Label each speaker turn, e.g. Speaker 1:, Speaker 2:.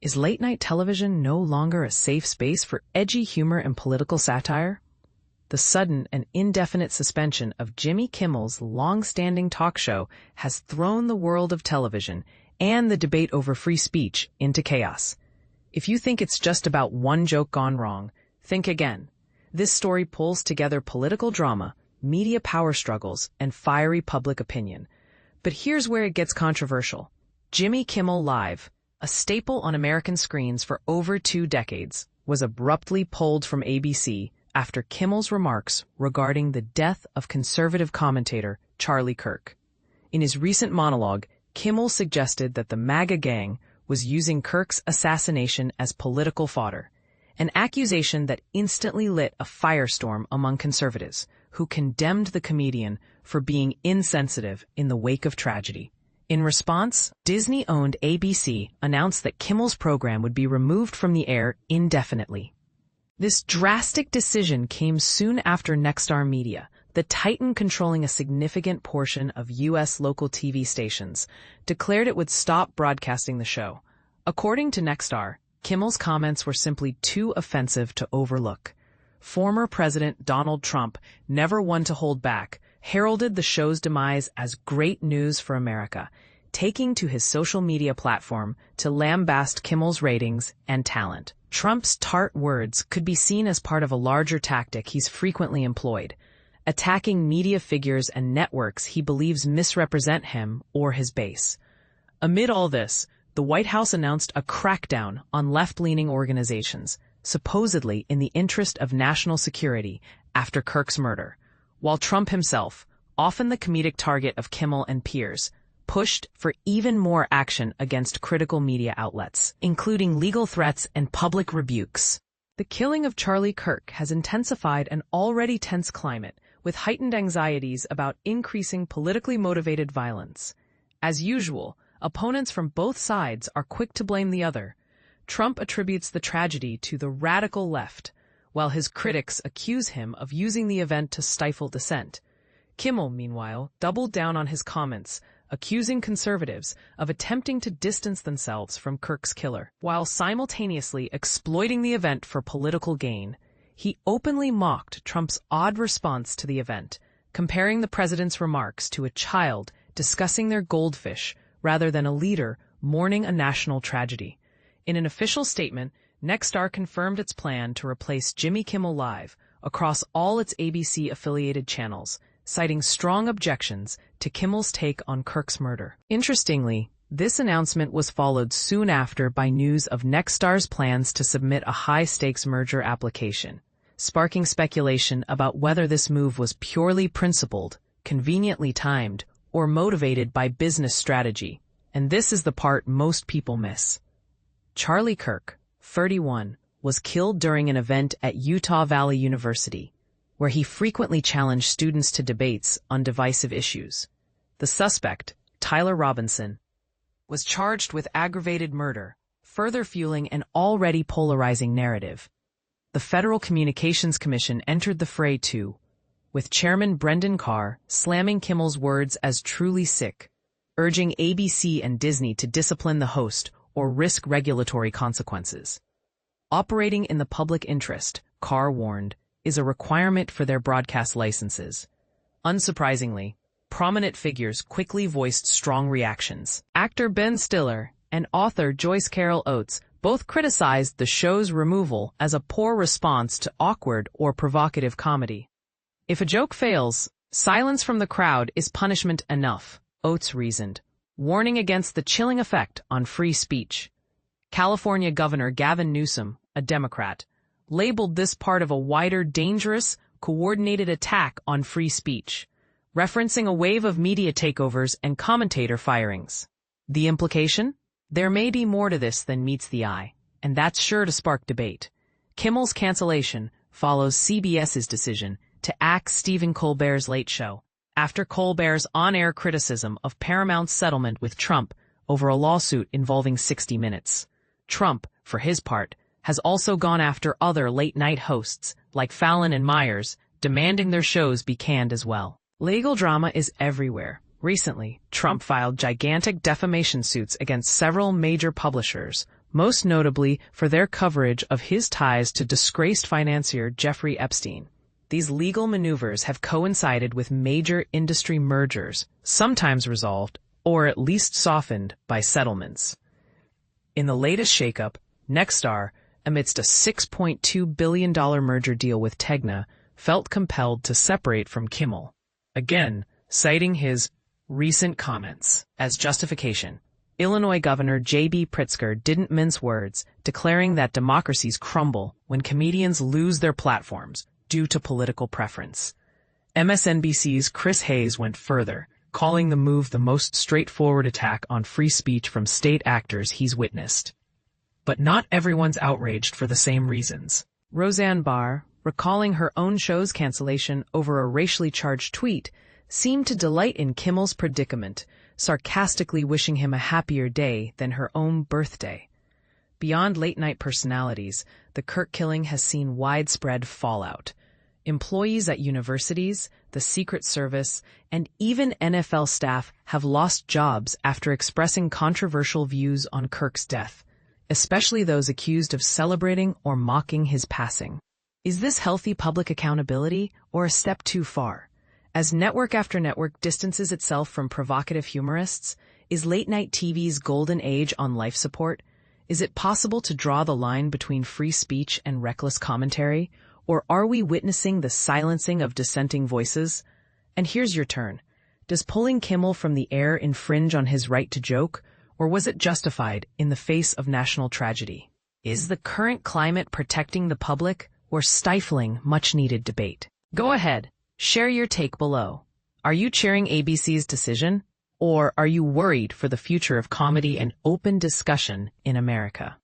Speaker 1: Is late-night television no longer a safe space for edgy humor and political satire? The sudden and indefinite suspension of Jimmy Kimmel's long-standing talk show has thrown the world of television and the debate over free speech into chaos. If you think it's just about one joke gone wrong, think again. This story pulls together political drama, media power struggles, and fiery public opinion. But here's where it gets controversial. Jimmy Kimmel Live, a staple on American screens for over 2 decades, was abruptly pulled from ABC after Kimmel's remarks regarding the death of conservative commentator Charlie Kirk. In his recent monologue, Kimmel suggested that the Maga gang was using Kirk's assassination as political fodder, an accusation that instantly lit a firestorm among conservatives, who condemned the comedian for being insensitive in the wake of tragedy. In response, Disney-owned ABC announced that Kimmel's program would be removed from the air indefinitely. This drastic decision came soon after Nexstar Media, the titan controlling a significant portion of U.S. local TV stations, declared it would stop broadcasting the show. According to Nexstar, Kimmel's comments were simply too offensive to overlook. Former President Donald Trump, never one to hold back, heralded the show's demise as great news for America, taking to his social media platform to lambast Kimmel's ratings and talent. Trump's tart words could be seen as part of a larger tactic he's frequently employed, attacking media figures and networks he believes misrepresent him or his base. Amid all this, the White House announced a crackdown on left-leaning organizations, supposedly in the interest of national security after Kirk's murder, while Trump himself, often the comedic target of Kimmel and peers, pushed for even more action against critical media outlets, including legal threats and public rebukes. The killing of Charlie Kirk has intensified an already tense climate, with heightened anxieties about increasing politically motivated violence. As usual, opponents from both sides are quick to blame the other. Trump attributes the tragedy to the radical left, while his critics accuse him of using the event to stifle dissent. Kimmel, meanwhile, doubled down on his comments, accusing conservatives of attempting to distance themselves from Kirk's killer. While simultaneously exploiting the event for political gain, he openly mocked Trump's odd response to the event, comparing the president's remarks to a child discussing their goldfish rather than a leader mourning a national tragedy. In an official statement, Nexstar confirmed its plan to replace Jimmy Kimmel Live across all its ABC-affiliated channels, citing strong objections to Kimmel's take on Kirk's murder. Interestingly, this announcement was followed soon after by news of Nexstar's plans to submit a high-stakes merger application, sparking speculation about whether this move was purely principled, conveniently timed, or motivated by business strategy. And this is the part most people miss. Charlie Kirk, 31, was killed during an event at Utah Valley University, where he frequently challenged students to debates on divisive issues. The suspect, Tyler Robinson, was charged with aggravated murder, further fueling an already polarizing narrative. The Federal Communications Commission entered the fray too, with Chairman Brendan Carr slamming Kimmel's words as truly sick, urging ABC and Disney to discipline the host or risk regulatory consequences. Operating in the public interest, Carr warned, is a requirement for their broadcast licenses. Unsurprisingly, prominent figures quickly voiced strong reactions. Actor Ben Stiller and author Joyce Carol Oates both criticized the show's removal as a poor response to awkward or provocative comedy. If a joke fails, silence from the crowd is punishment enough, Oates reasoned, warning against the chilling effect on free speech. California Governor Gavin Newsom, a Democrat, labeled this part of a wider, dangerous, coordinated attack on free speech, referencing a wave of media takeovers and commentator firings. The implication? There may be more to this than meets the eye, and that's sure to spark debate. Kimmel's cancellation follows CBS's decision to axe Stephen Colbert's Late Show, after Colbert's on-air criticism of Paramount's settlement with Trump over a lawsuit involving 60 Minutes. Trump, for his part, has also gone after other late-night hosts, like Fallon and Myers, demanding their shows be canned as well. Legal drama is everywhere. Recently, Trump filed gigantic defamation suits against several major publishers, most notably for their coverage of his ties to disgraced financier Jeffrey Epstein. These legal maneuvers have coincided with major industry mergers, sometimes resolved, or at least softened, by settlements. In the latest shakeup, Nexstar, amidst a $6.2 billion merger deal with Tegna, felt compelled to separate from Kimmel, again citing his recent comments as justification. Illinois Governor J.B. Pritzker didn't mince words, declaring that democracies crumble when comedians lose their platforms due to political preference. MSNBC's Chris Hayes went further, calling the move the most straightforward attack on free speech from state actors he's witnessed. But not everyone's outraged for the same reasons. Roseanne Barr, recalling her own show's cancellation over a racially charged tweet, seemed to delight in Kimmel's predicament, sarcastically wishing him a happier day than her own birthday. Beyond late-night personalities, the Kirk killing has seen widespread fallout. Employees at universities, the Secret Service, and even NFL staff have lost jobs after expressing controversial views on Kirk's death, especially those accused of celebrating or mocking his passing. Is this healthy public accountability or a step too far? As network after network distances itself from provocative humorists, is late-night TV's golden age on life support? Is it possible to draw the line between free speech and reckless commentary? Or are we witnessing the silencing of dissenting voices? And here's your turn. Does pulling Kimmel from the air infringe on his right to joke? Or was it justified in the face of national tragedy? Is the current climate protecting the public or stifling much-needed debate? Go ahead. Share your take below. Are you cheering ABC's decision? Or are you worried for the future of comedy and open discussion in America?